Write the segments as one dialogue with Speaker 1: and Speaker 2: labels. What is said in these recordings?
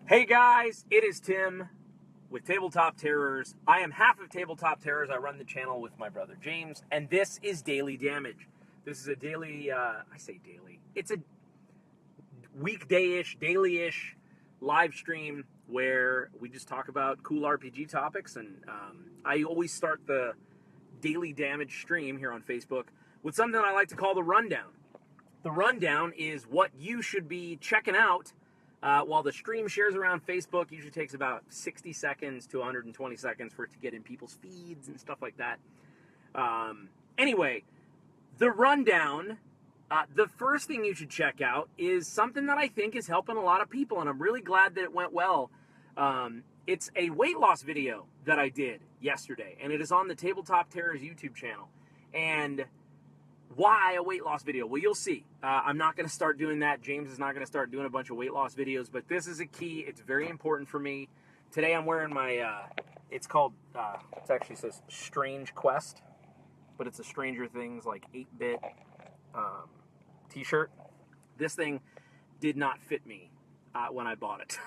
Speaker 1: Hey guys, it is Tim with Tabletop Terrors. I am half of Tabletop Terrors. I run the channel with my brother James, and this is Daily Damage. This is a daily, I say daily, it's a weekday-ish, daily-ish live stream where we just talk about cool RPG topics, and I always start the Daily Damage stream here on Facebook with something I like to call the Rundown. The Rundown is what you should be checking out while the stream shares around Facebook. Usually takes about 60 seconds to 120 seconds for it to get in people's feeds and stuff like that. Anyway, the Rundown, the first thing you should check out is something that I think is helping a lot of people, and I'm really glad that it went well. It's a weight loss video that I did yesterday, and it is on the Tabletop Terrors YouTube channel. And why a weight loss video? Well, you'll see. I'm not going to start doing that. James is not going to start doing a bunch of weight loss videos, but this is a key. It's very important for me. Today I'm wearing my, it's called, it actually says Strange Quest, but it's a Stranger Things, like 8-bit t-shirt. This thing did not fit me when I bought it.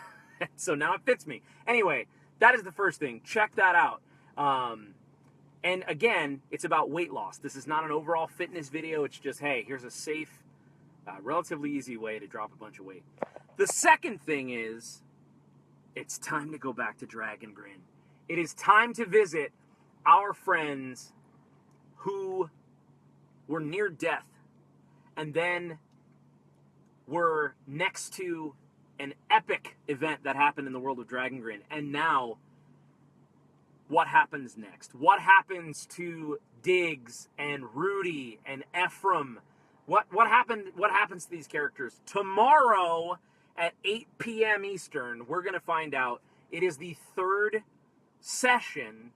Speaker 1: So now it fits me. Anyway, that is the first thing. Check that out. And again, it's about weight loss. This is not an overall fitness video. It's just, hey, here's a safe, relatively easy way to drop a bunch of weight. The second thing is, it's time to go back to Dragon Grin. It is time to visit our friends who were near death and then were next to an epic event that happened in the world of Dragon Grin. And now, what happens next? What happens to Diggs and Rudy and Ephraim? What happens to these characters? Tomorrow at 8 p.m. Eastern, we're going to find out. It is the third session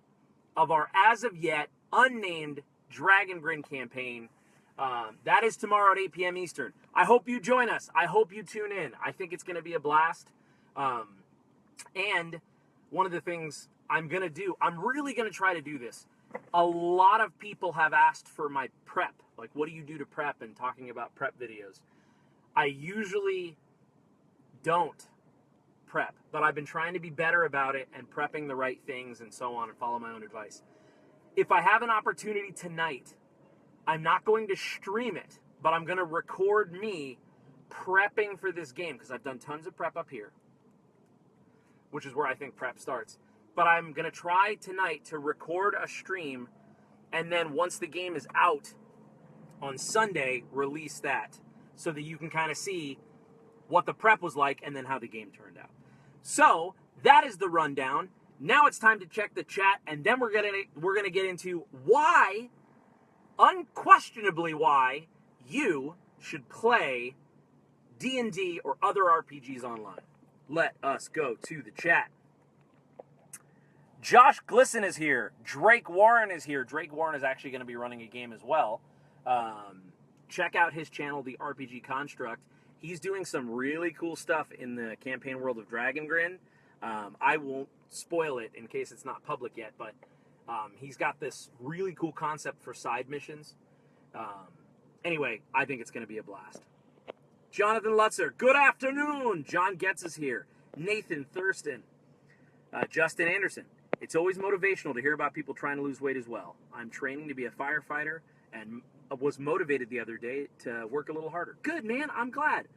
Speaker 1: of our as of yet unnamed Dragon Grin campaign. That is tomorrow at 8 p.m. Eastern. I hope you join us. I hope you tune in. I think it's going to be a blast. And one of the things I'm going to do, I'm really going to try to do this. A lot of people have asked for my prep. Like, what do you do to prep, and talking about prep videos. I usually don't prep, but I've been trying to be better about it and prepping the right things and so on and follow my own advice. If I have an opportunity tonight, I'm not going to stream it, but I'm going to record me prepping for this game because I've done tons of prep up here, which is where I think prep starts. But I'm going to try tonight to record a stream, and then once the game is out on Sunday, release that so that you can kind of see what the prep was like and then how the game turned out. So that is the rundown. Now it's time to check the chat, and then we're going to get into why, unquestionably why, you should play D&D or other RPGs online. Let us go to the chat. Josh Glisson is here. Drake Warren is here. Drake Warren is actually going to be running a game as well. Check out his channel, The RPG Construct. He's doing some really cool stuff in the campaign world of Dragon Grin. I won't spoil it in case it's not public yet, but he's got this really cool concept for side missions. Anyway, I think it's going to be a blast. Jonathan Lutzer, good afternoon. John Getz is here. Nathan Thurston. Justin Anderson. It's always motivational to hear about people trying to lose weight as well. I'm training to be a firefighter and was motivated the other day to work a little harder. Good, man. I'm glad.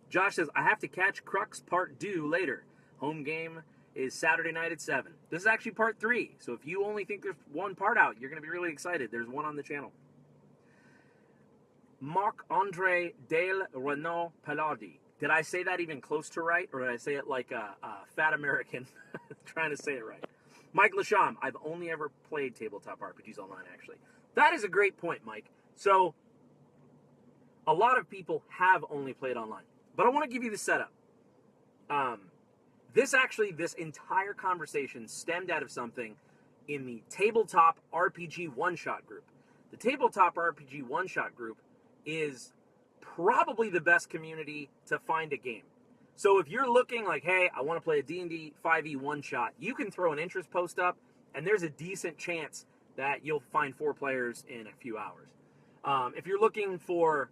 Speaker 1: Josh says, I have to catch Crux Part 2 later. Home game is Saturday night at 7. This is actually Part 3, so if you only think there's one part out, you're going to be really excited. There's one on the channel. Marc-Andre Del Renault Palardi. Did I say that even close to right, or did I say it like a fat American trying to say it right? Mike Lasham, I've only ever played tabletop RPGs online, actually. That is a great point, Mike. So, a lot of people have only played online. But I want to give you the setup. This entire conversation stemmed out of something in the Tabletop RPG One-Shot group. The Tabletop RPG One-Shot group is probably the best community to find a game. So if you're looking like, hey, I want to play a D&D 5e one-shot, you can throw an interest post up, and there's a decent chance that you'll find 4 players in a few hours. If you're looking for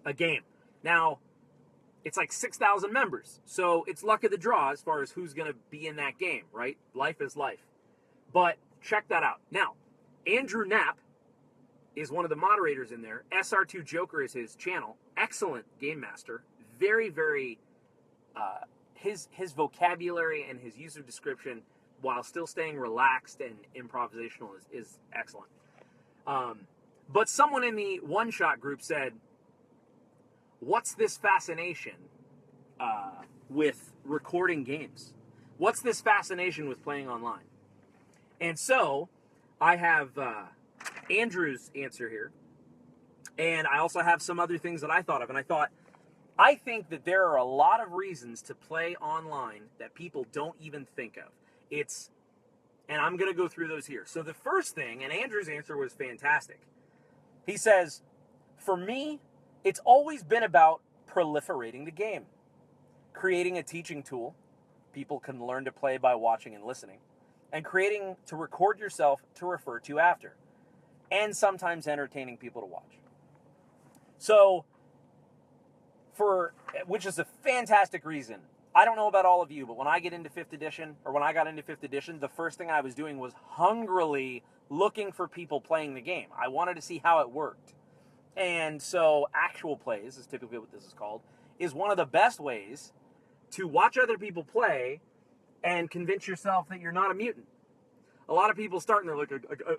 Speaker 1: a game. Now, it's like 6,000 members. So it's luck of the draw as far as who's going to be in that game, right? Life is life. But check that out. Now, Andrew Knapp is one of the moderators in there. SR2 Joker is his channel. Excellent game master. Very, very, his vocabulary and his user description, while still staying relaxed and improvisational, is excellent. But someone in the one-shot group said, what's this fascination with recording games? What's this fascination with playing online? And so I have Andrew's answer here. And I also have some other things that I thought of. And I think that there are a lot of reasons to play online that people don't even think of. And I'm going to go through those here. So the first thing, and Andrew's answer was fantastic. He says, for me, it's always been about proliferating the game. Creating a teaching tool people can learn to play by watching and listening. And creating to record yourself to refer to after. And sometimes entertaining people to watch. So, which is a fantastic reason. I don't know about all of you, but when I get into 5th edition, or when I got into 5th edition, the first thing I was doing was hungrily looking for people playing the game. I wanted to see how it worked. And so actual plays, is typically what this is called, is one of the best ways to watch other people play and convince yourself that you're not a mutant. A lot of people start and they're like,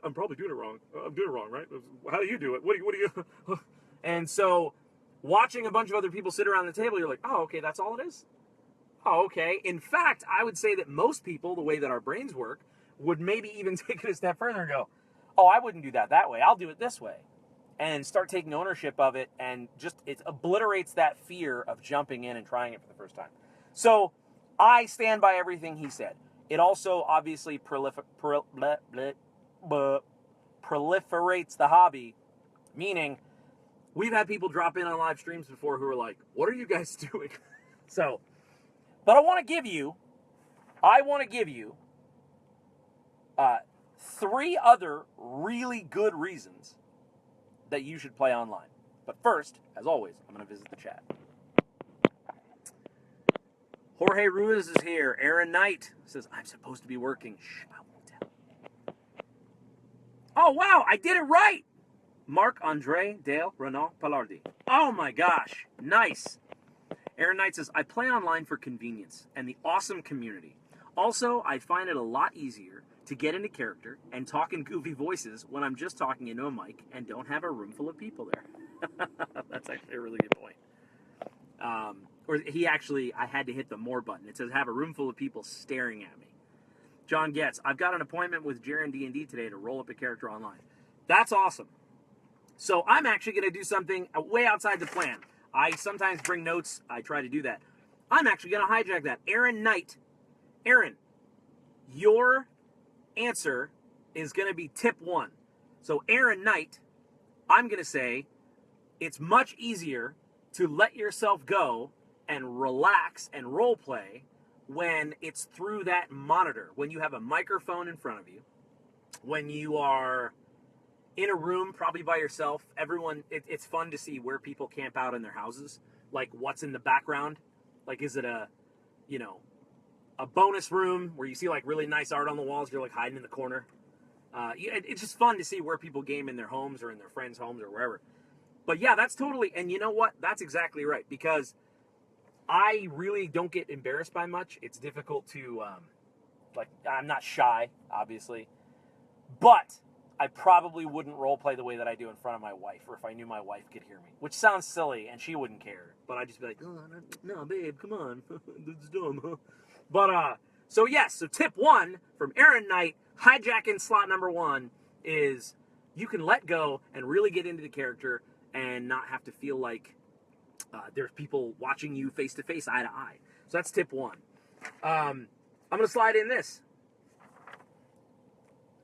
Speaker 1: I'm probably doing it wrong. I'm doing it wrong, right? How do you do it? What do you? And so watching a bunch of other people sit around the table, you're like, oh, okay, that's all it is? Oh, okay. In fact, I would say that most people, the way that our brains work, would maybe even take it a step further and go, oh, I wouldn't do that way. I'll do it this way. And start taking ownership of it, and just it obliterates that fear of jumping in and trying it for the first time. So I stand by everything he said. It also obviously proliferates the hobby, meaning we've had people drop in on live streams before who are like, what are you guys doing? So, but I want to give you 3 other really good reasons that you should play online. But first, as always, I'm going to visit the chat. Jorge Ruiz is here. Aaron Knight says, I'm supposed to be working. Shh, I won't tell. Oh, wow, I did it right. Marc-Andre Dale Renaud Pallardi. Oh, my gosh. Nice. Aaron Knight says, I play online for convenience and the awesome community. Also, I find it a lot easier to get into character and talk in goofy voices when I'm just talking into a mic and don't have a room full of people there. That's actually a really good point. I had to hit the more button. It says, have a room full of people staring at me. John Getz, I've got an appointment with Jaren D&D today to roll up a character online. That's awesome. So I'm actually going to do something way outside the plan. I sometimes bring notes. I try to do that. I'm actually going to hijack that. Aaron Knight. Aaron, your answer is going to be tip 1. So Aaron Knight, I'm going to say it's much easier to let yourself go and relax and role play when it's through that monitor, when you have a microphone in front of you, when you are in a room probably by yourself. It's fun to see where people camp out in their houses, like what's in the background. Like, is it a bonus room where you see like really nice art on the walls, you're like hiding in the corner. It's just fun to see where people game in their homes or in their friends' homes or wherever. But yeah, that's totally, and you know what? That's exactly right, because I really don't get embarrassed by much. It's difficult to, I'm not shy, obviously, but I probably wouldn't role play the way that I do in front of my wife, or if I knew my wife could hear me, which sounds silly, and she wouldn't care. But I'd just be like, oh, no, babe, come on. That's dumb, huh? But, so tip 1 from Aaron Knight, hijacking slot number 1, is you can let go and really get into the character and not have to feel like there's people watching you face to face, eye to eye. So that's tip 1. I'm going to slide in this.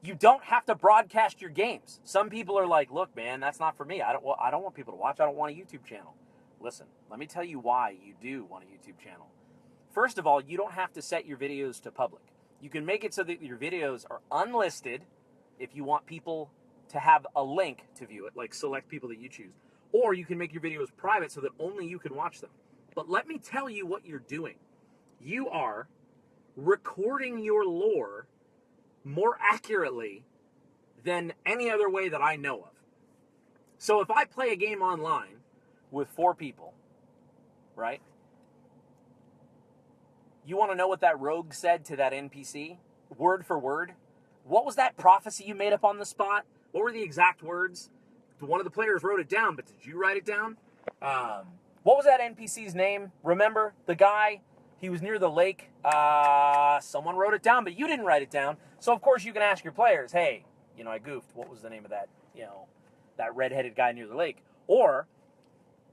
Speaker 1: You don't have to broadcast your games. Some people are like, look, man, that's not for me. I don't want people to watch. I don't want a YouTube channel. Listen, let me tell you why you do want a YouTube channel. First of all, you don't have to set your videos to public. You can make it so that your videos are unlisted if you want people to have a link to view it, like select people that you choose. Or you can make your videos private so that only you can watch them. But let me tell you what you're doing. You are recording your lore more accurately than any other way that I know of. So if I play a game online with 4 people, right? You want to know what that rogue said to that NPC? Word for word? What was that prophecy you made up on the spot? What were the exact words? One of the players wrote it down, but did you write it down? What was that NPC's name? Remember? The guy, he was near the lake. Someone wrote it down, but you didn't write it down. So, of course, you can ask your players, hey, I goofed. What was the name of that, that redheaded guy near the lake? Or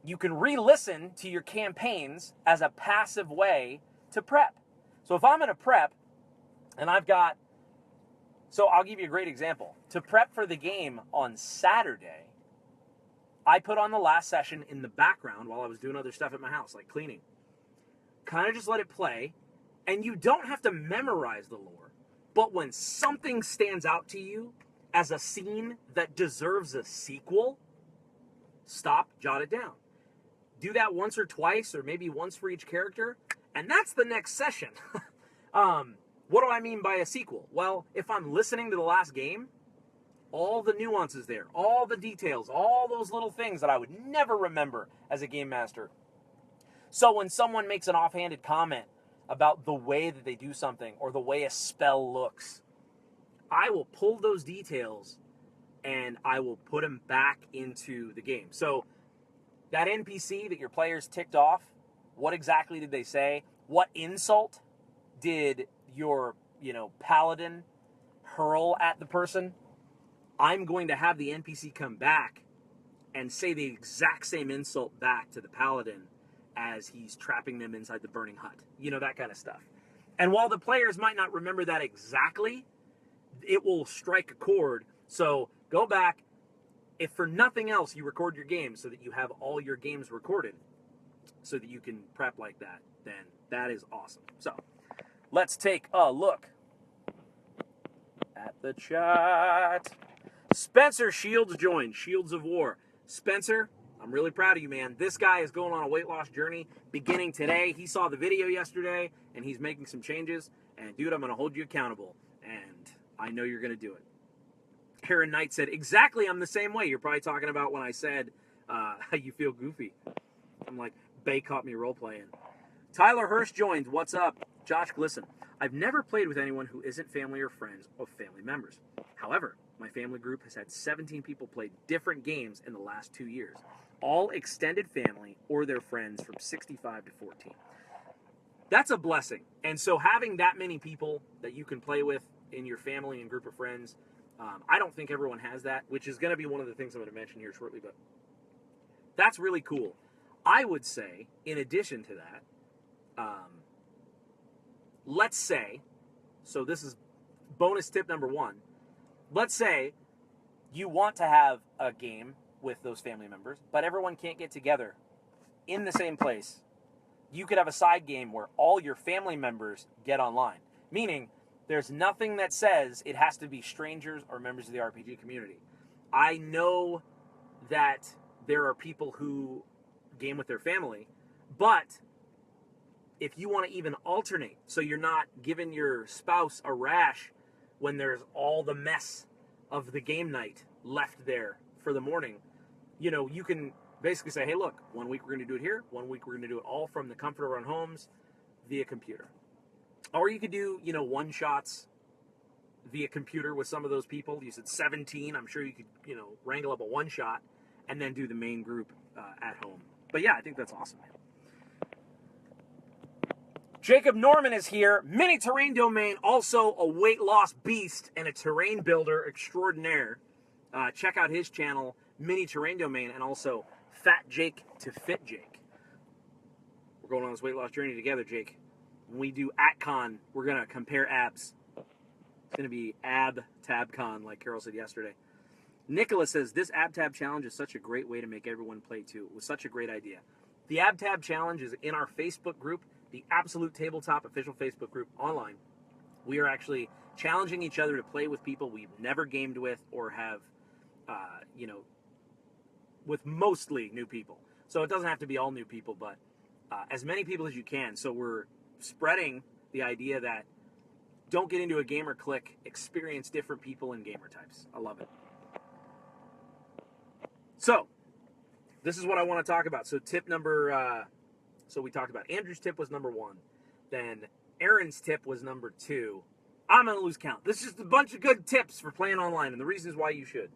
Speaker 1: you can re-listen to your campaigns as a passive way to prep. So if I'm in a prep and I'll give you a great example. To prep for the game on Saturday, I put on the last session in the background while I was doing other stuff at my house, like cleaning. Kind of just let it play, and you don't have to memorize the lore. But when something stands out to you as a scene that deserves a sequel, stop, jot it down. Do that once or twice, or maybe once for each character, and that's the next session. What do I mean by a sequel? Well, if I'm listening to the last game, all the nuances there, all the details, all those little things that I would never remember as a game master. So when someone makes an offhanded comment about the way that they do something or the way a spell looks, I will pull those details and I will put them back into the game. So that NPC that your players ticked off, what exactly did they say? What insult did your, paladin hurl at the person? I'm going to have the NPC come back and say the exact same insult back to the paladin as he's trapping them inside the burning hut. That kind of stuff. And while the players might not remember that exactly, it will strike a chord. So go back. If for nothing else, you record your games so that you have all your games recorded so that you can prep like that, then that is awesome. So let's take a look at the chat. Spencer Shields joined. Shields of War. Spencer, I'm really proud of you, man. This guy is going on a weight loss journey beginning today. He saw the video yesterday, and he's making some changes. And, dude, I'm going to hold you accountable. And I know you're going to do it. Aaron Knight said, exactly, I'm the same way. You're probably talking about when I said how you feel goofy. I'm like, Bay caught me role-playing. Tyler Hurst joined. What's up? Josh Glisson. I've never played with anyone who isn't family or friends of family members. However, my family group has had 17 people play different games in the last 2 years. All extended family or their friends from 65 to 14. That's a blessing. And so having that many people that you can play with in your family and group of friends, I don't think everyone has that, which is going to be one of the things I'm going to mention here shortly, but that's really cool. I would say, in addition to that, let's say, so this is bonus tip number 1, let's say you want to have a game with those family members, but everyone can't get together in the same place. You could have a side game where all your family members get online, meaning there's nothing that says it has to be strangers or members of the RPG community. I know that there are people who game with their family, but if you want to even alternate, so you're not giving your spouse a rash when there's all the mess of the game night left there for the morning, you can basically say, hey, look, 1 week we're going to do it here, 1 week we're going to do it all from the comfort of our own homes via computer. Or you could do, one-shots via computer with some of those people. You said 17. I'm sure you could, wrangle up a one-shot and then do the main group at home. But, yeah, I think that's awesome, man. Jacob Norman is here. Mini Terrain Domain, also a weight loss beast and a terrain builder extraordinaire. Check out his channel, Mini Terrain Domain, and also Fat Jake to Fit Jake. We're going on this weight loss journey together, Jake. When we do AtCon, we're going to compare abs. It's going to be Ab-Tab-Con, like Carol said yesterday. Nicholas says, this Ab-Tab challenge is such a great way to make everyone play too. It was such a great idea. The Ab-Tab challenge is in our Facebook group, the Absolute Tabletop official Facebook group online. We are actually challenging each other to play with people we've never gamed with or have, with mostly new people. So it doesn't have to be all new people, but as many people as you can. So we're spreading the idea that don't get into a gamer clique, experience different people and gamer types. I love it. So this is what I want to talk about. So tip number, so we talked about Andrew's tip was number 1. Then Aaron's tip was number 2. I'm going to lose count. This is just a bunch of good tips for playing online and the reasons why you should.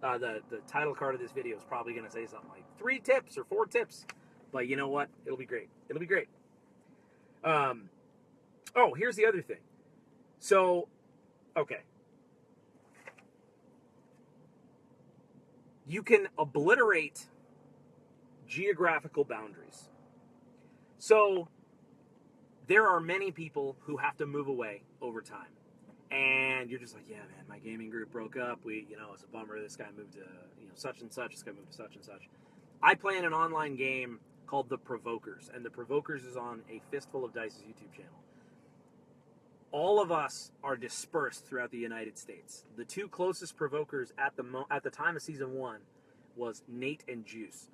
Speaker 1: The title card of this video is probably going to say something like 3 tips or 4 tips. But you know what? It'll be great. It'll be great. Oh, here's the other thing. So, okay. You can obliterate geographical boundaries. So, there are many people who have to move away over time. And you're just like, yeah, man, my gaming group broke up. It's a bummer. This guy moved to, such and such. This guy moved to such and such. I play in an online game called The Provokers. And The Provokers is on a Fistful of Dice's YouTube channel. All of us are dispersed throughout the United States. The 2 closest Provokers at the time of Season 1 was Nate and Juice.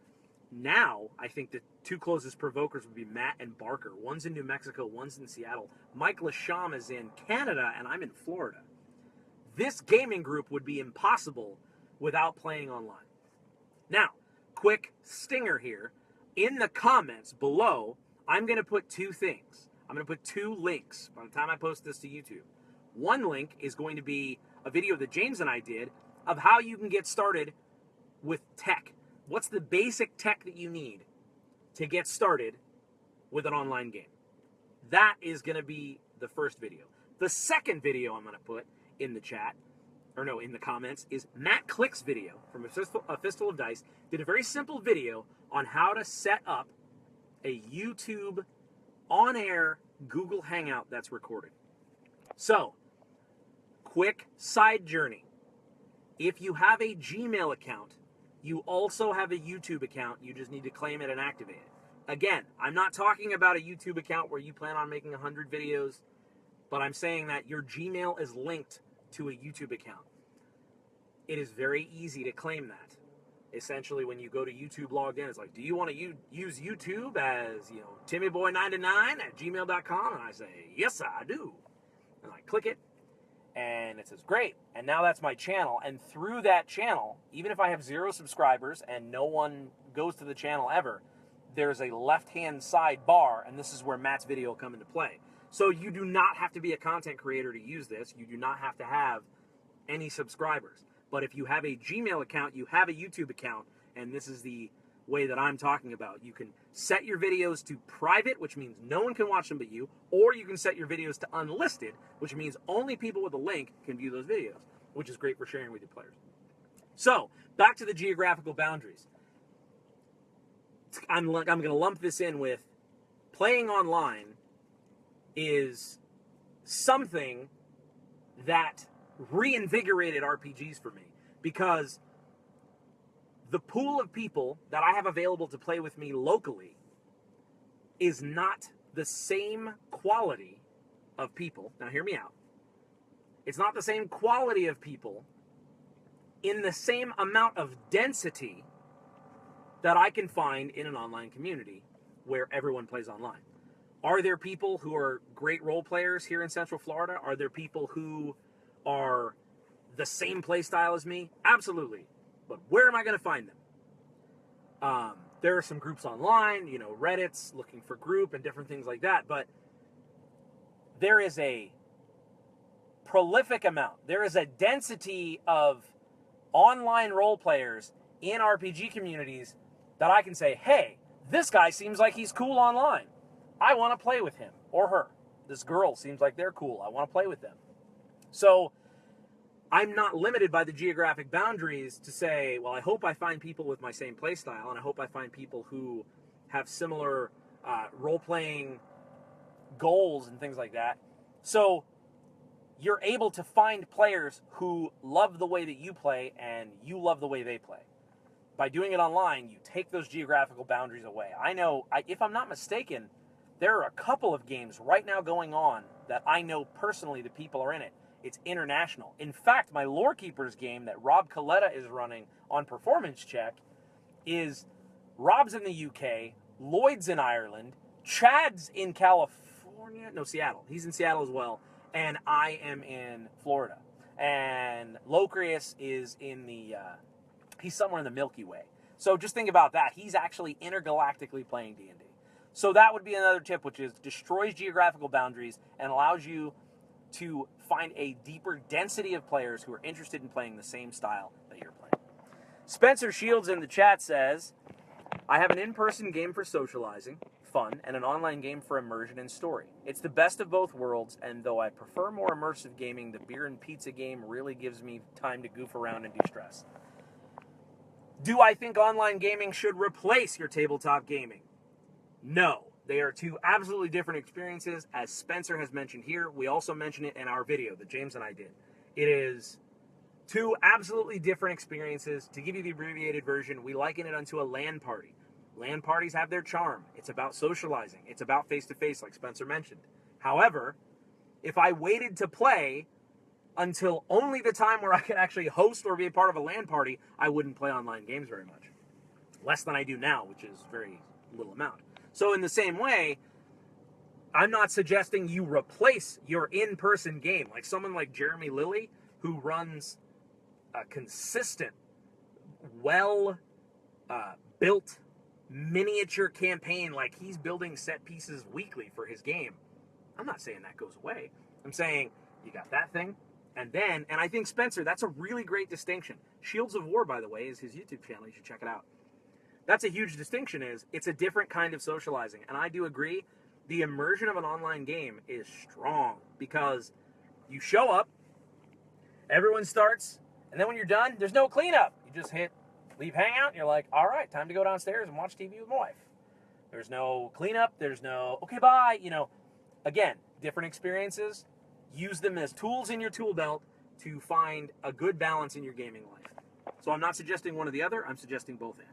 Speaker 1: Now, I think the 2 closest Provokers would be Matt and Barker. One's in New Mexico, one's in Seattle. Mike Lasham is in Canada, and I'm in Florida. This gaming group would be impossible without playing online. Now, quick stinger here. In the comments below, I'm going to put 2 things. I'm going to put 2 links by the time I post this to YouTube. One link is going to be a video that James and I did of how you can get started with tech. What's the basic tech that you need to get started with an online game? That is going to be the first video. The second video I'm going to put in the chat, in the comments, is Matt Click's video from A Fistful of Dice. Did a very simple video on how to set up a YouTube on-air Google Hangout that's recorded. So, quick side journey. If you have a Gmail account, you also have a YouTube account. You just need to claim it and activate it. Again, I'm not talking about a YouTube account where you plan on making 100 videos, but I'm saying that your Gmail is linked to a YouTube account. It is very easy to claim that. Essentially, when you go to YouTube logged in, it's like, do you want to use YouTube as, TimmyBoy99@gmail.com? And I say, yes, I do. And I click it, and it says, great. And now that's my channel. And through that channel, even if I have 0 subscribers and no one goes to the channel ever, there's a left-hand side bar, and this is where Matt's video will come into play. So you do not have to be a content creator to use this. You do not have to have any subscribers. But if you have a Gmail account, you have a YouTube account, and this is the way that I'm talking about. You can set your videos to private, which means no one can watch them but you, or you can set your videos to unlisted, which means only people with a link can view those videos, which is great for sharing with your players. So, back to the geographical boundaries. I'm going to lump this in with playing online is something that reinvigorated RPGs for me, because the pool of people that I have available to play with me locally is not the same quality of people. Now hear me out. It's not the same quality of people in the same amount of density that I can find in an online community where everyone plays online. Are there people who are great role players here in Central Florida? Are there people who are the same play style as me? Absolutely. But where am I going to find them? There are some groups online, Reddit's looking for group and different things like that, but there is a prolific amount. There is a density of online role players in RPG communities that I can say, hey, this guy seems like he's cool online. I want to play with him or her. This girl seems like they're cool. I want to play with them. So I'm not limited by the geographic boundaries to say, well, I hope I find people with my same play style, and I hope I find people who have similar role-playing goals and things like that. So you're able to find players who love the way that you play and you love the way they play. By doing it online, you take those geographical boundaries away. I know, if I'm not mistaken, there are a couple of games right now going on that I know personally the people are in it. It's international. In fact, my Lore Keepers game that Rob Coletta is running on Performance Check is Rob's in the UK, Lloyd's in Ireland. Chad's in California. No, Seattle. He's in Seattle as well. And I am in Florida. And Locrius is in the, he's somewhere in the Milky Way. So just think about that. He's actually intergalactically playing D&D. So that would be another tip, which is destroys geographical boundaries and allows you to find a deeper density of players who are interested in playing the same style that you're playing. Spencer Shields in the chat says, I have an in-person game for socializing, fun, and an online game for immersion and story. It's the best of both worlds, and though I prefer more immersive gaming, the beer and pizza game really gives me time to goof around and de-stress. Do I think online gaming should replace your tabletop gaming? No. They are two absolutely different experiences, as Spencer has mentioned here. We also mentioned it in our video that James and I did. It is two absolutely different experiences. To give you the abbreviated version, we liken it unto a LAN party. LAN parties have their charm. It's about socializing. It's about face-to-face, like Spencer mentioned. However, if I waited to play until only the time where I could actually host or be a part of a LAN party, I wouldn't play online games very much. Less than I do now, which is very little amount. So in the same way, I'm not suggesting you replace your in-person game. Like someone like Jeremy Lilly, who runs a consistent, well-built miniature campaign, like he's building set pieces weekly for his game. I'm not saying that goes away. I'm saying you got that thing, and I think, Spencer, that's a really great distinction. Shields of War, by the way, is his YouTube channel. You should check it out. That's a huge distinction, is it's a different kind of socializing. And I do agree, the immersion of an online game is strong because you show up, everyone starts, and then when you're done, there's no cleanup. You just hit leave hangout, and you're like, all right, time to go downstairs and watch TV with my wife. There's no cleanup. There's no, okay, bye. Again, different experiences. Use them as tools in your tool belt to find a good balance in your gaming life. So I'm not suggesting one or the other. I'm suggesting both and.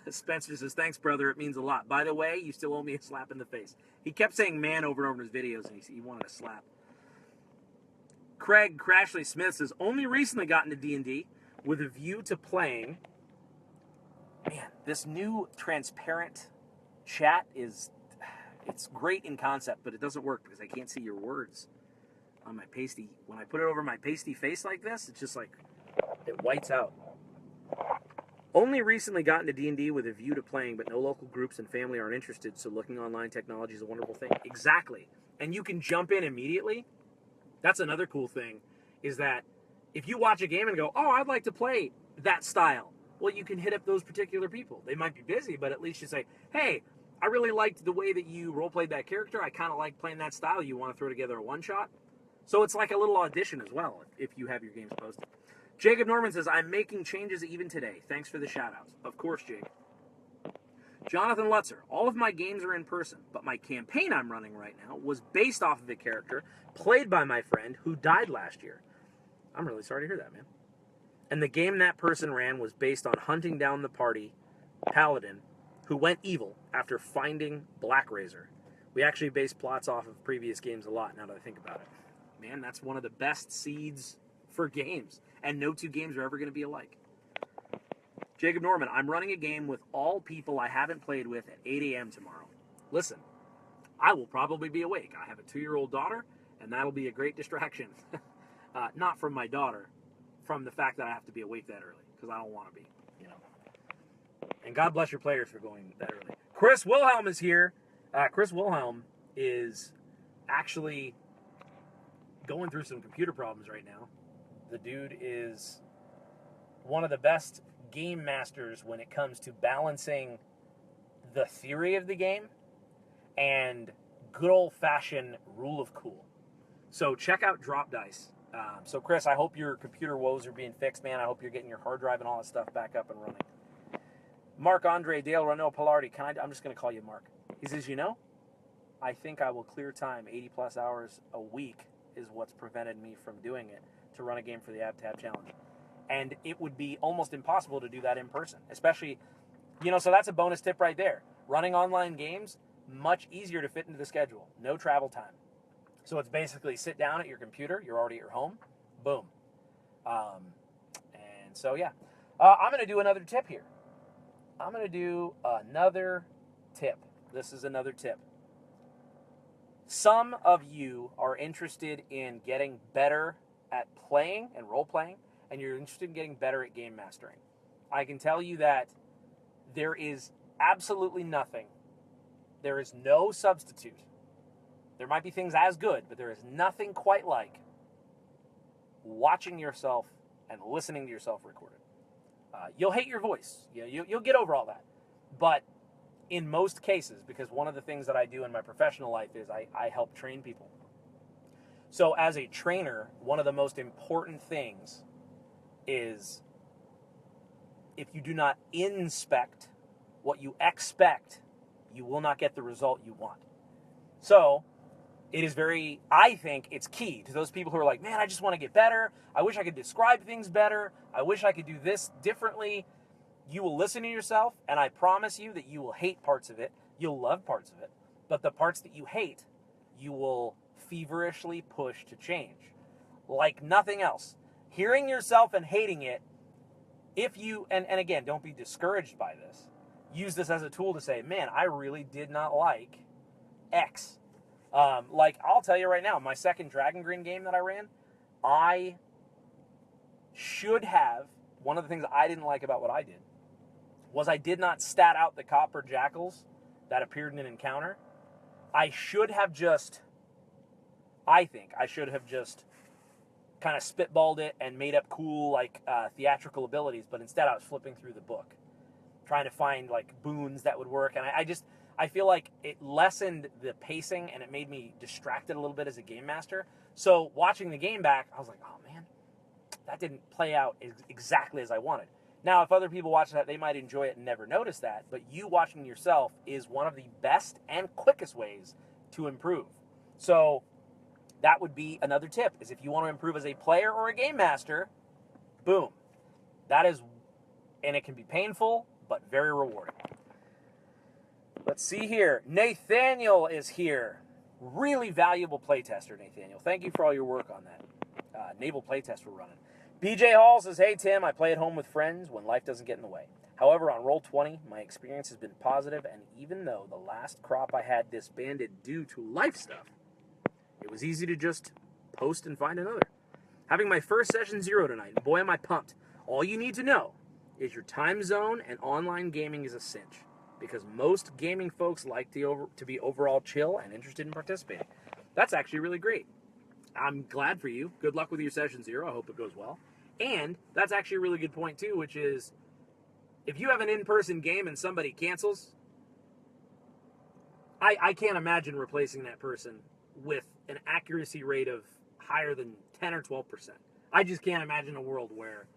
Speaker 1: Spencer says, thanks, brother. It means a lot. By the way, you still owe me a slap in the face. He kept saying man over and over in his videos, and he wanted a slap. Craig Crashley Smith says, only recently got into D&D with a view to playing. Man, this new transparent chat it's great in concept, but it doesn't work because I can't see your words on my pasty. When I put it over my pasty face like this, it's just like, it whites out. Only recently got into D&D with a view to playing, but no local groups and family aren't interested, so looking online technology is a wonderful thing. Exactly. And you can jump in immediately. That's another cool thing, is that if you watch a game and go, oh, I'd like to play that style, well, you can hit up those particular people. They might be busy, but at least you say, hey, I really liked the way that you role-played that character. I kind of like playing that style. You want to throw together a one-shot? So it's like a little audition as well, if you have your games posted. Jacob Norman says, I'm making changes even today. Thanks for the shout-outs. Of course, Jake. Jonathan Lutzer, all of my games are in person, but my campaign I'm running right now was based off of a character played by my friend who died last year. I'm really sorry to hear that, man. And the game that person ran was based on hunting down the party paladin who went evil after finding Black Razor. We actually based plots off of previous games a lot, now that I think about it. Man, that's one of the best seeds for games, and no two games are ever going to be alike. Jacob Norman, I'm running a game with all people I haven't played with at 8 a.m. tomorrow. Listen, I will probably be awake. I have a 2-year-old daughter, and that'll be a great distraction. Not from my daughter, from the fact that I have to be awake that early, because I don't want to be, And God bless your players for going that early. Chris Wilhelm is here. Chris Wilhelm is actually going through some computer problems right now. The dude is one of the best game masters when it comes to balancing the theory of the game and good old-fashioned rule of cool. So check out Drop Dice. So Chris, I hope your computer woes are being fixed, man. I hope you're getting your hard drive and all that stuff back up and running. Mark Andre Dale Renault Pilardi, I'm just going to call you Mark. He says, I think I will clear time 80 plus hours a week is what's prevented me from doing it to run a game for the AbTab Challenge. And it would be almost impossible to do that in person, especially, so that's a bonus tip right there. Running online games, much easier to fit into the schedule. No travel time. So it's basically sit down at your computer. You're already at your home. Boom. I'm going to do another tip here. I'm going to do another tip. This is another tip. Some of you are interested in getting better at playing and role-playing, and you're interested in getting better at game mastering. I can tell you that there is absolutely nothing. There is no substitute. There might be things as good, but there is nothing quite like watching yourself and listening to yourself record it. You'll hate your voice. You'll get over all that. But in most cases, because one of the things that I do in my professional life is I help train people. So as a trainer, one of the most important things is if you do not inspect what you expect, you will not get the result you want. So it is I think it's key to those people who are like, man, I just want to get better. I wish I could describe things better. I wish I could do this differently. You will listen to yourself, and I promise you that you will hate parts of it. You'll love parts of it. But the parts that you hate, you will feverishly push to change. Like nothing else. Hearing yourself and hating it, if you, and again, don't be discouraged by this. Use this as a tool to say, man, I really did not like X. Like, I'll tell you right now, my second Dragon Grin game that I ran, I should have, one of the things I didn't like about what I did, was I did not stat out the copper jackals that appeared in an encounter. I think I should have just kind of spitballed it and made up cool, like, theatrical abilities, but instead I was flipping through the book, trying to find, like, boons that would work, and I feel like it lessened the pacing and it made me distracted a little bit as a game master. So watching the game back, I was like, oh man, that didn't play out exactly as I wanted. Now, if other people watch that, they might enjoy it and never notice that, but you watching yourself is one of the best and quickest ways to improve. So that would be another tip, is if you want to improve as a player or a game master, boom. That is, and it can be painful, but very rewarding. Let's see here. Nathaniel is here. Really valuable playtester, Nathaniel. Thank you for all your work on that naval playtest we're running. BJ Hall says, hey, Tim, I play at home with friends when life doesn't get in the way. However, on Roll20, my experience has been positive, and even though the last crop I had disbanded due to life stuff, it was easy to just post and find another. Having my first session 0 tonight, and boy, am I pumped. All you need to know is your time zone and online gaming is a cinch, because most gaming folks like to be overall chill and interested in participating. That's actually really great. I'm glad for you. Good luck with your session 0. I hope it goes well. And that's actually a really good point, too, which is if you have an in-person game and somebody cancels, I can't imagine replacing that person with an accuracy rate of higher than 10 or 12%. I just can't imagine a world where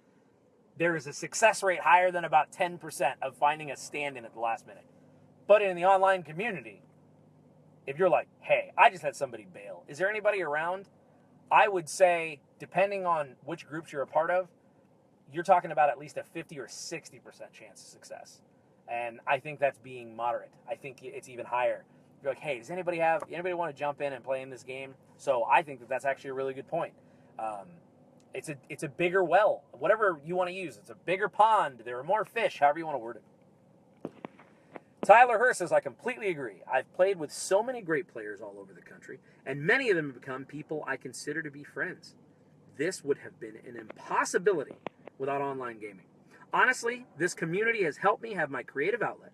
Speaker 1: there is a success rate higher than about 10% of finding a stand-in at the last minute. But in the online community, if you're like, hey, I just had somebody bail, is there anybody around? I would say, depending on which groups you're a part of, you're talking about at least a 50 or 60% chance of success. And I think that's being moderate. I think it's even higher. You're like, hey, does anybody want to jump in and play in this game? So I think that's actually a really good point. It's a bigger well, whatever you want to use. It's a bigger pond. There are more fish, however you want to word it. Tyler Hurst says, I completely agree. I've played with so many great players all over the country, and many of them have become people I consider to be friends. This would have been an impossibility without online gaming. Honestly, this community has helped me have my creative outlet,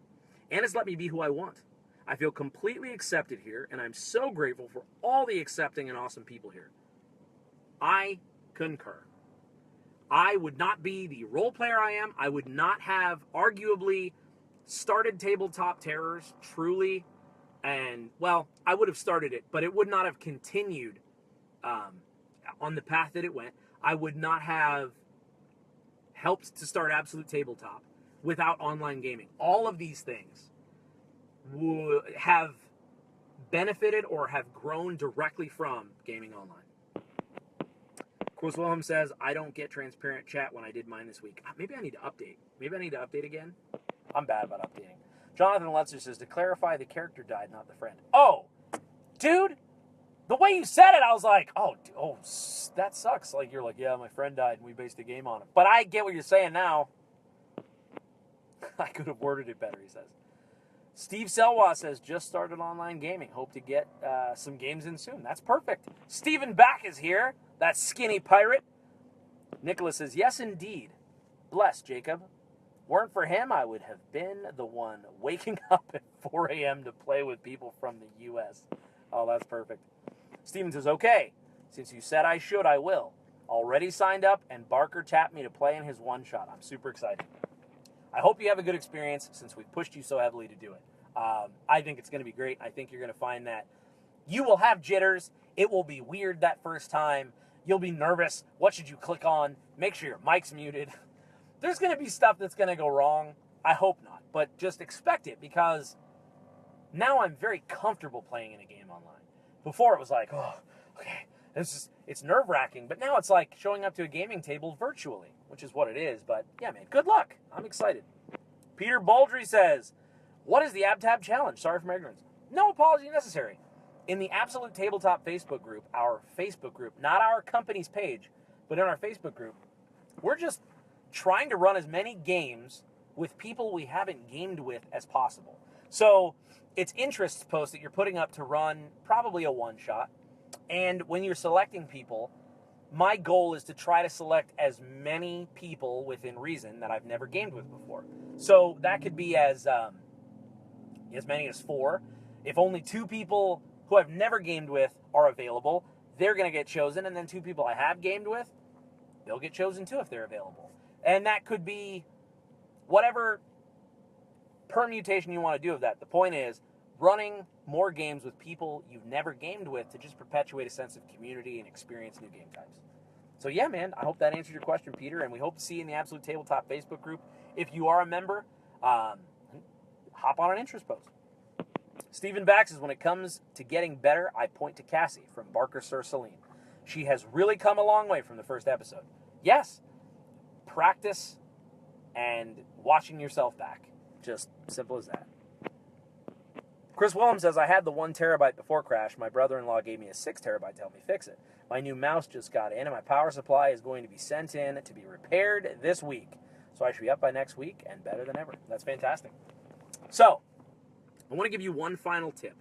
Speaker 1: and has let me be who I want. I feel completely accepted here, and I'm so grateful for all the accepting and awesome people here. I concur. I would not be the role player I am. I would not have arguably started Tabletop Terrors truly, and, well, I would have started it, but it would not have continued on the path that it went. I would not have helped to start Absolute Tabletop without online gaming. All of these things would have benefited or have grown directly from gaming online. Chris Wilhelm says, I don't get transparent chat when I did mine this week. Maybe I need to update. Maybe I need to update again. I'm bad about updating. Jonathan Lutzer says, to clarify, the character died, not the friend. Oh, dude, the way you said it, I was like, oh, that sucks. Like, you're like, yeah, my friend died, and we based a game on it. But I get what you're saying now. I could have worded it better, he says. Steve Selwa says, just started online gaming. Hope to get some games in soon. That's perfect. Stephen Back is here. That skinny pirate. Nicholas says, yes, indeed. Bless, Jacob. Weren't for him, I would have been the one waking up at 4 a.m. to play with people from the U.S. Oh, that's perfect. Steven says, okay, since you said I should, I will. Already signed up, and Barker tapped me to play in his one-shot. I'm super excited. I hope you have a good experience since we've pushed you so heavily to do it. I think it's going to be great. I think you're going to find that you will have jitters. It will be weird that first time. You'll be nervous. What should you click on? Make sure your mic's muted. There's going to be stuff that's going to go wrong. I hope not, but just expect it because now I'm very comfortable playing in a game online. Before it was like, oh, okay, it's nerve-wracking, but now it's like showing up to a gaming table virtually, which is what it is. But yeah, man, good luck. I'm excited. Peter Baldry says, what is the AbTab challenge? Sorry for my ignorance. No apology necessary. In the Absolute Tabletop Facebook group, our Facebook group, not our company's page, but in our Facebook group, we're just trying to run as many games with people we haven't gamed with as possible. So it's interests posts that you're putting up to run probably a one-shot. And when you're selecting people, my goal is to try to select as many people within reason that I've never gamed with before. So that could be as many as 4. If only 2 people who I've never gamed with are available, they're going to get chosen. And then 2 people I have gamed with, they'll get chosen too if they're available. And that could be whatever permutation you want to do of that. The point is running more games with people you've never gamed with to just perpetuate a sense of community and experience new game types. So yeah, man, I hope that answered your question, Peter, and we hope to see you in the Absolute Tabletop Facebook group. If you are a member, hop on an interest post. Stephen Bax says, when it comes to getting better, I point to Cassie from Barker Sur Celine. She has really come a long way from the first episode. Yes, practice and watching yourself back. Just simple as that. Chris Willem says, I had the 1 terabyte before crash. My brother-in-law gave me a 6 terabyte to help me fix it. My new mouse just got in, and my power supply is going to be sent in to be repaired this week. So I should be up by next week and better than ever. That's fantastic. So, I want to give you one final tip.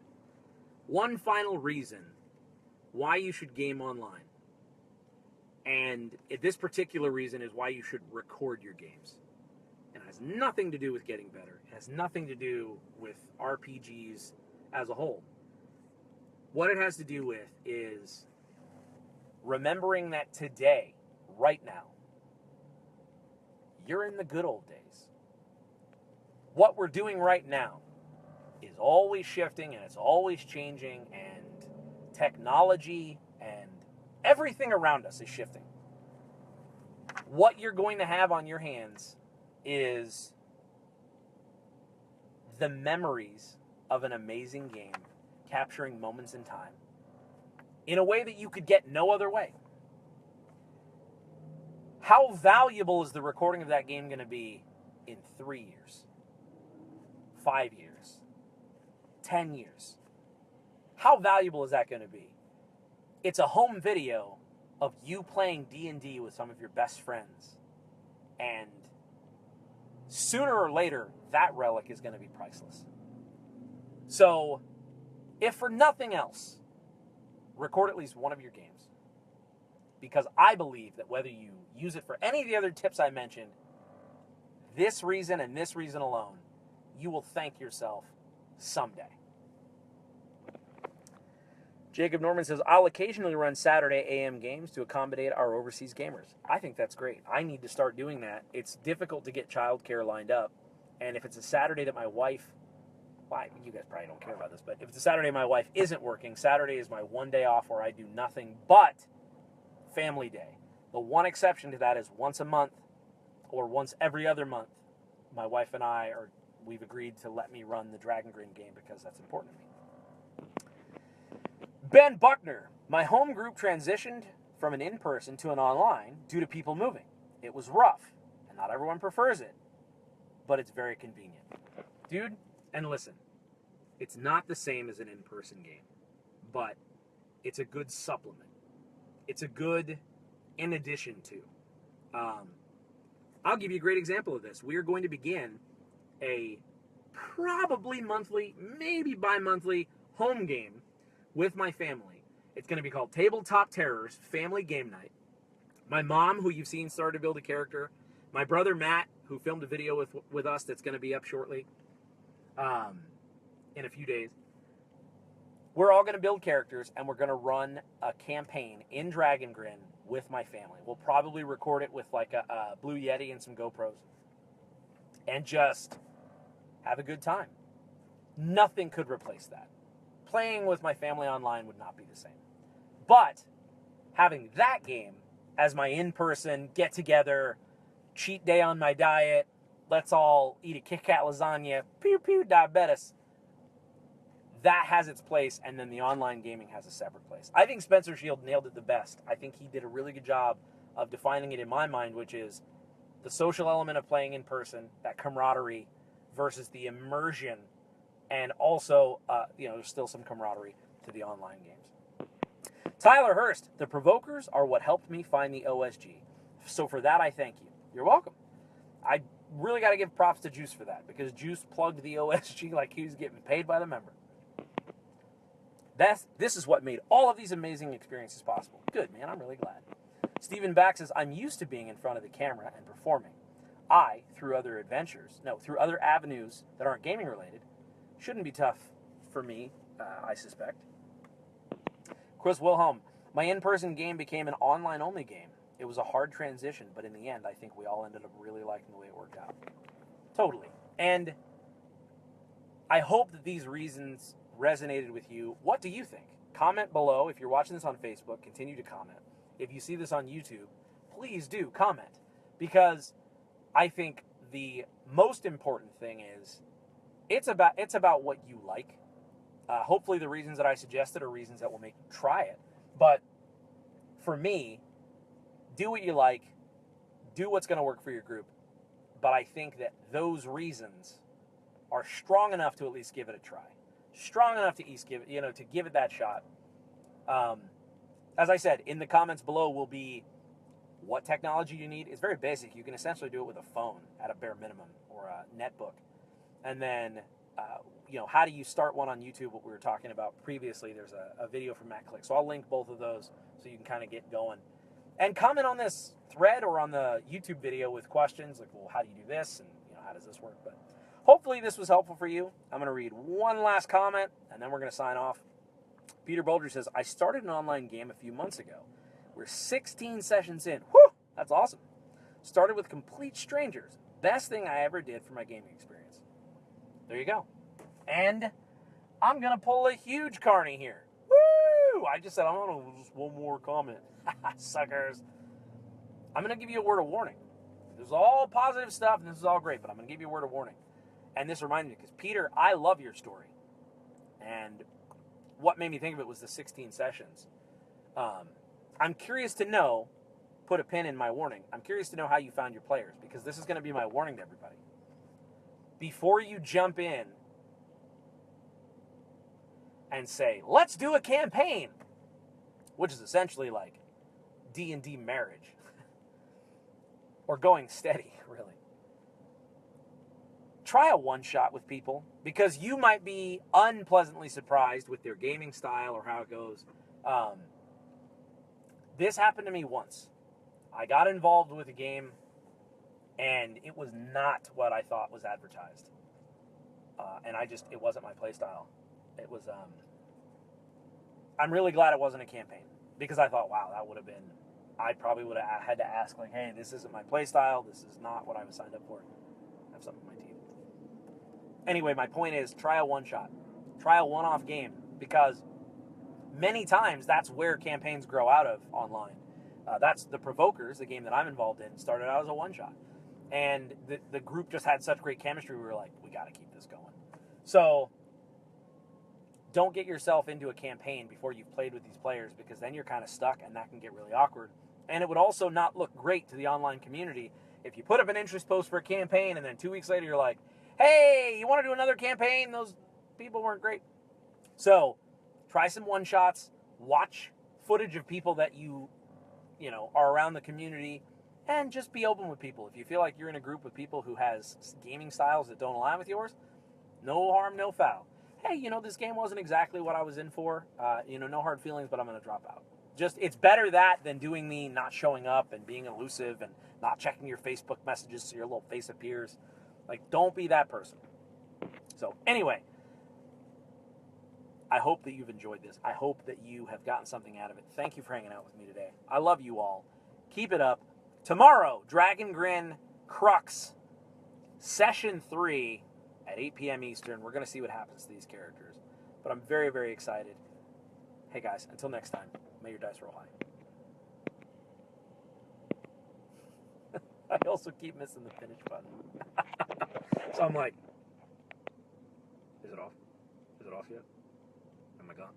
Speaker 1: One final reason why you should game online. And this particular reason is why you should record your games. It has nothing to do with getting better. It has nothing to do with RPGs as a whole. What it has to do with is remembering that today, right now, you're in the good old days. What we're doing right now is always shifting and it's always changing, and technology and everything around us is shifting. What you're going to have on your hands is the memories of an amazing game, capturing moments in time in a way that you could get no other way. How valuable is the recording of that game going to be in 3 years, 5 years, 10 years? How valuable is that going to be? It's a home video of you playing D&D with some of your best friends, and sooner or later, that relic is going to be priceless. So, if for nothing else, record at least one of your games. Because I believe that whether you use it for any of the other tips I mentioned, this reason and this reason alone, you will thank yourself someday. Jacob Norman says, I'll occasionally run Saturday AM games to accommodate our overseas gamers. I think that's great. I need to start doing that. It's difficult to get childcare lined up. And if it's a Saturday that my wife, well, you guys probably don't care about this, but if it's a Saturday my wife isn't working, Saturday is my one day off where I do nothing but family day. The one exception to that is once a month or once every other month, my wife and we've agreed to let me run the Dragon Grin game because that's important to me. Ben Buckner, my home group transitioned from an in-person to an online due to people moving. It was rough, and not everyone prefers it, but it's very convenient. Dude, and listen, it's not the same as an in-person game, but it's a good supplement. It's a good in addition to. I'll give you a great example of this. We are going to begin a probably monthly, maybe bi-monthly home game with my family. It's going to be called Tabletop Terrors Family Game Night. My mom, who you've seen start to build a character, my brother Matt, who filmed a video with us that's going to be up shortly, in a few days. We're all going to build characters, and we're going to run a campaign in Dragon Grin with my family. We'll probably record it with like a Blue Yeti and some GoPros, and just have a good time. Nothing could replace that. Playing with my family online would not be the same. But having that game as my in-person get-together, cheat day on my diet, let's all eat a Kit Kat lasagna, pew pew diabetes, that has its place, and then the online gaming has a separate place. I think Spencer Shield nailed it the best. I think he did a really good job of defining it in my mind, which is the social element of playing in person, that camaraderie, versus the immersion, and also, there's still some camaraderie to the online games. Tyler Hurst, the Provokers are what helped me find the OSG. So for that, I thank you. You're welcome. I really got to give props to Juice for that, because Juice plugged the OSG like he was getting paid by the member. This is what made all of these amazing experiences possible. Good, man. I'm really glad. Stephen Back says, I'm used to being in front of the camera and performing. Through other avenues that aren't gaming related, shouldn't be tough for me, I suspect. Chris Wilhelm, my in-person game became an online-only game. It was a hard transition, but in the end, I think we all ended up really liking the way it worked out. Totally. And I hope that these reasons resonated with you. What do you think? Comment below. If you're watching this on Facebook, continue to comment. If you see this on YouTube, please do comment, because I think the most important thing is it's about what you like. Hopefully the reasons that I suggested are reasons that will make you try it. But for me, do what you like, do what's going to work for your group. But I think that those reasons are strong enough to at least give it a try. Strong enough to at least give it that shot. As I said, in the comments below will be what technology you need. It's very basic. You can essentially do it with a phone at a bare minimum, or a netbook. And then, how do you start one on YouTube, what we were talking about previously. There's a video from Matt Click. So I'll link both of those so you can kind of get going. And comment on this thread or on the YouTube video with questions like, well, how do you do this? And, how does this work? But hopefully this was helpful for you. I'm going to read one last comment, and then we're going to sign off. Peter Bolger says, I started an online game a few months ago. We're 16 sessions in. Whew, that's awesome. Started with complete strangers. Best thing I ever did for my gaming experience. There you go. And I'm going to pull a huge carny here. Woo! I just said, I'm going to just one more comment. Suckers. I'm going to give you a word of warning. This is all positive stuff, and this is all great, but I'm going to give you a word of warning. And this reminded me, because Peter, I love your story. And what made me think of it was the 16 sessions. I'm curious to know, put a pin in my warning, I'm curious to know how you found your players, because this is going to be my warning to everybody. Before you jump in and say, let's do a campaign, which is essentially like D&D marriage, or going steady, really. Try a one-shot with people, because you might be unpleasantly surprised with their gaming style or how it goes. This happened to me once. I got involved with a game, and it was not what I thought was advertised. And it wasn't my play style. It was, I'm really glad it wasn't a campaign, because I thought, wow, that would have been, I probably would have had to ask, like, hey, this isn't my play style. This is not what I was signed up for. I have something in my teeth. Anyway, my point is, try a one-shot. Try a one-off game, because many times that's where campaigns grow out of online. That's the Provokers, the game that I'm involved in, started out as a one-shot. And the group just had such great chemistry, we were like, we got to keep this going. So don't get yourself into a campaign before you've played with these players, because then you're kind of stuck, and that can get really awkward. And it would also not look great to the online community if you put up an interest post for a campaign, and then 2 weeks later you're like, hey, you want to do another campaign? Those people weren't great. So try some one-shots, watch footage of people that you are around the community, And just be open with people. If you feel like you're in a group with people who has gaming styles that don't align with yours, no harm, no foul. Hey, this game wasn't exactly what I was in for. No hard feelings, but I'm going to drop out. It's better that than doing the not showing up and being elusive and not checking your Facebook messages so your little face appears. Like, don't be that person. So, anyway, I hope that you've enjoyed this. I hope that you have gotten something out of it. Thank you for hanging out with me today. I love you all. Keep it up. Tomorrow, Dragon Grin Crux, Session 3 at 8 p.m. Eastern. We're going to see what happens to these characters. But I'm very, very excited. Hey, guys, until next time, may your dice roll high. I also keep missing the finish button. So I'm like, is it off? Is it off yet? Am I gone?